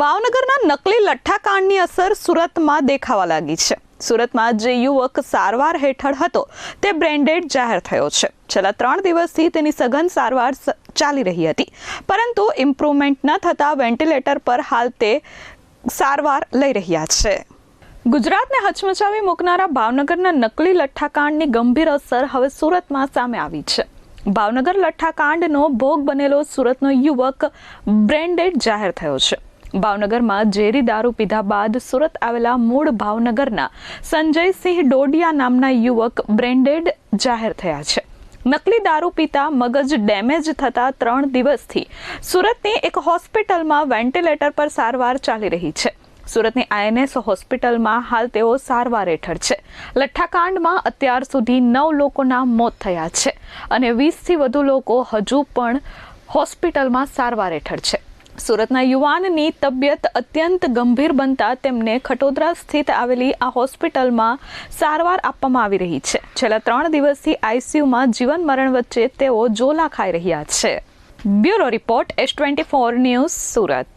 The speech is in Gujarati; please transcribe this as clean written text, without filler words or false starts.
ભાવનગરના નકલી લઠ્ઠાકાંડની અસર સુરતમાં દેખાવા લાગી છે। સુરતમાં જે યુવક સારવાર હેઠળ હતો તે બ્રેન્ડેડ જાહેર થયો છે। છેલ્લા 3 દિવસથી તેની સઘન સારવાર ચાલી રહી હતી, પરંતુ ઇમ્પ્રુવમેન્ટ ન થતા વેન્ટિલેટર પર હાલ તે સારવાર લઈ રહ્યા છે। ગુજરાતને હચમચાવી મૂકનારા ભાવનગરના નકલી લઠ્ઠાકાંડની ગંભીર અસર હવે સુરતમાં સામે આવી છે। ભાવનગર લઠ્ઠાકાંડનો ભોગ બનેલો સુરતનો યુવક બ્રેન્ડેડ જાહેર થયો છે। ભાવનગરમાં ઝેરી દારૂ પીધા બાદ સુરત આવેલા મૂળ ભાવનગરના સંજયસિંહ ડોડિયા નામના યુવક બ્રેન્ડેડ જાહેર થયા છે। નકલી દારૂ પીતા મગજ ડેમેજ થતા 3 દિવસથી સુરતની એક હોસ્પિટલમાં વેન્ટિલેટર પર સારવાર ચાલી રહી છે। સુરતની INS હોસ્પિટલમાં હાલ તેઓ સારવાર હેઠળ છે। લઠ્ઠાકાંડમાં અત્યાર સુધી 9 લોકોના મોત થયા છે અને 20થી વધુ લોકો હજુ પણ હોસ્પિટલમાં સારવાર હેઠળ છે। સુરતના યુવાનની તબિયત અત્યંત ગંભીર બનતા તેમને ખટોદરા સ્થિત આવેલી આ હોસ્પિટલમાં સારવાર આપવામાં આવી રહી છે। છેલ્લા 3 દિવસથી ICUમાં જીવન મરણ વચ્ચે તેઓ ઝોલા ખાઈ રહ્યા છે। Bureau report S24 news Surat.